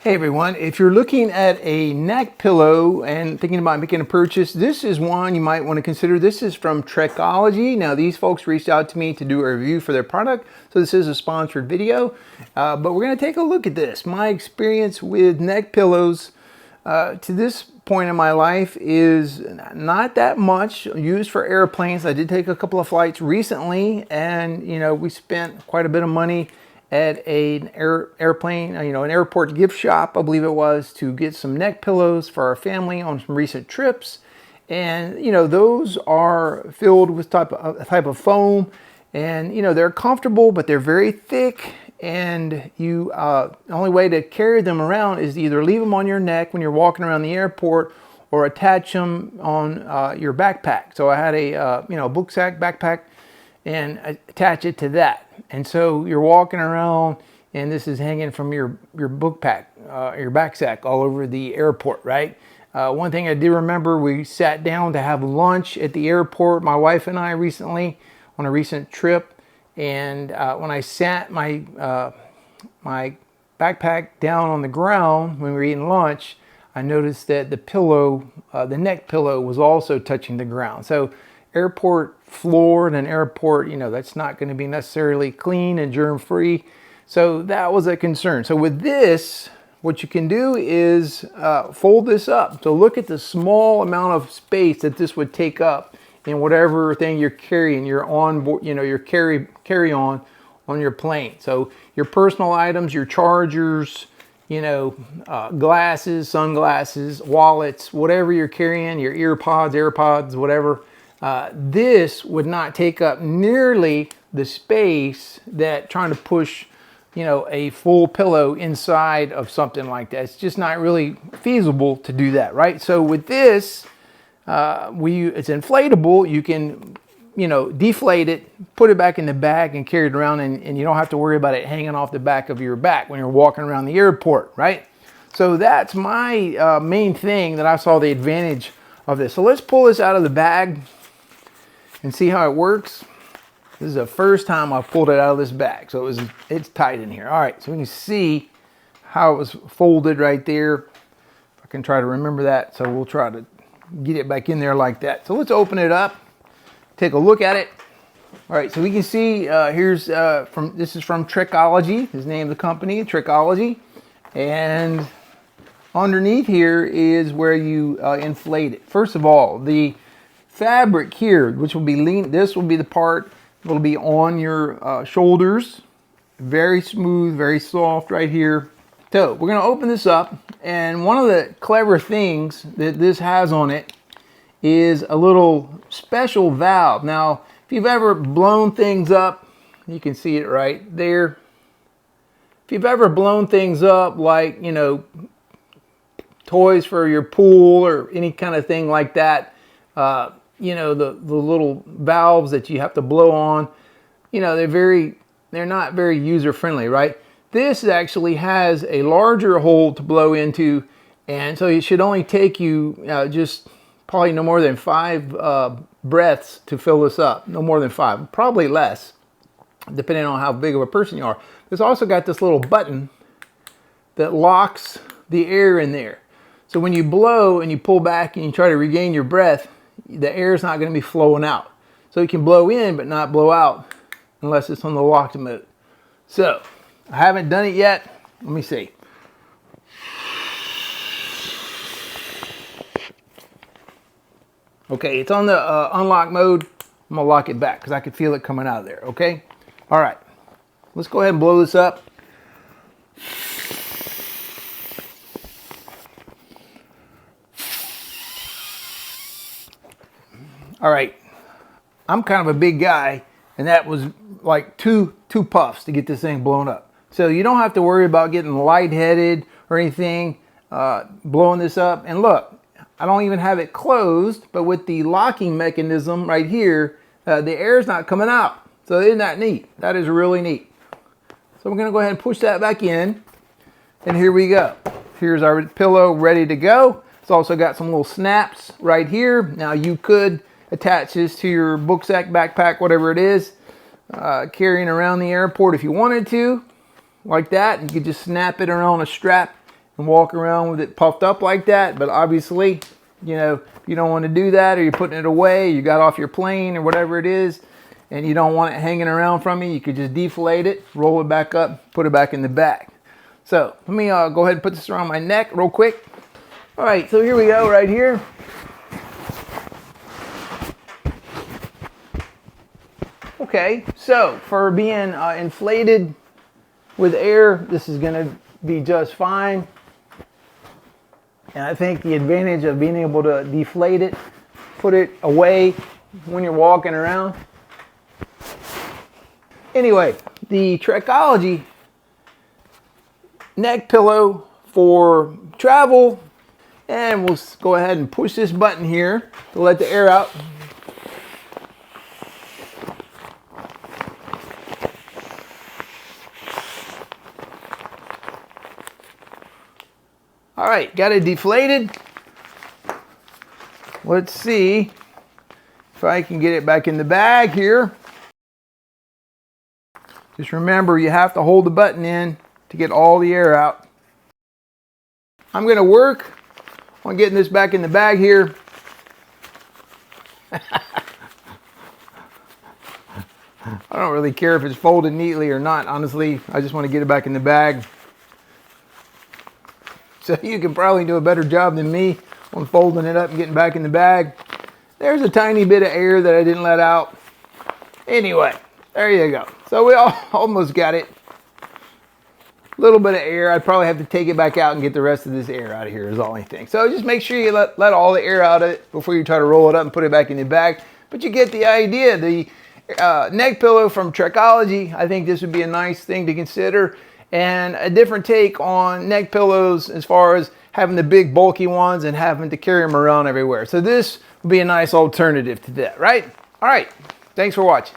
Hey everyone, if you're looking at a neck pillow and thinking about making a purchase, this is one you might want to consider. This is from Trekology. Now these folks reached out to me to do a review for their product, so this is a sponsored video, but we're going to take a look at this. My experience with neck pillows to this point in my life is not that much used for airplanes. I did take a couple of flights recently, and we spent quite a bit of money at an airplane, an airport gift shop, I believe it was, to get some neck pillows for our family on some recent trips. And those are filled with type of foam, and they're comfortable, but they're very thick. And the only way to carry them around is to either leave them on your neck when you're walking around the airport, or attach them on your backpack. So I had a book sack backpack, and attach it to that. And so you're walking around and this is hanging from your book pack, your backpack all over the airport, right? One thing I do remember, we sat down to have lunch at the airport, my wife and I recently, on a recent trip. And when I sat my backpack down on the ground when we were eating lunch, I noticed that the pillow, the neck pillow, was also touching the ground. So airport floor in an airport, that's not going to be necessarily clean and germ-free. So that was a concern. So with this, what you can do is fold this up. So look at the small amount of space that this would take up in whatever thing you're carrying, your onboard, your carry-on on your plane. So your personal items, your chargers, glasses, sunglasses, wallets, whatever you're carrying, your AirPods, whatever. This would not take up nearly the space that trying to push, a full pillow inside of something like that. It's just not really feasible to do that, right? So with this, it's inflatable. You can, deflate it, put it back in the bag and carry it around, and you don't have to worry about it hanging off the back of your back when you're walking around the airport, right? So that's my main thing that I saw the advantage of this. So let's pull this out of the bag and see how it works. This is the first time I've pulled it out of this bag, so it's tight in here. All right, so we can see how it was folded right there. If I can try to remember that, so we'll try to get it back in there like that. So let's open it up, take a look at it. All right, so we can see this is from Trekology. His name of the company, Trekology, and underneath here is where you inflate it. First of all, the fabric here, which will be lean, this will be the part that will be on your shoulders. Very smooth, very soft right here. So we're going to open this up, and one of the clever things that this has on it is a little special valve. Now, if you've ever blown things up, you can see it right there. If you've ever blown things up, like, toys for your pool or any kind of thing like that, the little valves that you have to blow on, they're not very user friendly, right? This actually has a larger hole to blow into, and so it should only take you just probably no more than 5 breaths to fill this up. No more than 5, probably less, depending on how big of a person you are. It's also got this little button that locks the air in there. So when you blow and you pull back and you try to regain your breath, the air is not going to be flowing out. So you can blow in but not blow out unless it's on the locked mode. So I haven't done it yet. Let me see. Okay, it's on the unlock mode. I'm going to lock it back because I can feel it coming out of there. Okay? All right. Let's go ahead and blow this up. All right, I'm kind of a big guy, and that was like two puffs to get this thing blown up. So you don't have to worry about getting lightheaded or anything blowing this up. And look, I don't even have it closed, but with the locking mechanism right here, the air is not coming out. So isn't that neat? That is really neat. So we're going to go ahead and push that back in, and here we go. Here's our pillow ready to go. It's also got some little snaps right here. Now you could attach this to your book sack, backpack, whatever it is, carrying around the airport if you wanted to, like that. You could just snap it around a strap and walk around with it puffed up like that. But obviously, you know, you don't want to do that, or you're putting it away, you got off your plane or whatever it is, and you don't want it hanging around from you. You could just deflate it, roll it back up, put it back in the bag. So let me go ahead and put this around my neck real quick. All right, so here we go right here. Okay, so for being inflated with air, this is going to be just fine. And I think the advantage of being able to deflate it, put it away when you're walking around. Anyway, the Trekology neck pillow for travel, and we'll go ahead and push this button here to let the air out. All right, got it deflated. Let's see if I can get it back in the bag here. Just remember, you have to hold the button in to get all the air out. I'm going to work on getting this back in the bag here. I don't really care if it's folded neatly or not, honestly. I just want to get it back in the bag. So you can probably do a better job than me on folding it up and getting back in the bag. There's a tiny bit of air that I didn't let out. Anyway, there you go. So we almost got it. A little bit of air. I'd probably have to take it back out and get the rest of this air out of here is all I think. So just make sure you let all the air out of it before you try to roll it up and put it back in the bag. But you get the idea. The neck pillow from Trekology, I think this would be a nice thing to consider. And a different take on neck pillows as far as having the big bulky ones and having to carry them around everywhere. So this would be a nice alternative to that, right? All right, thanks for watching.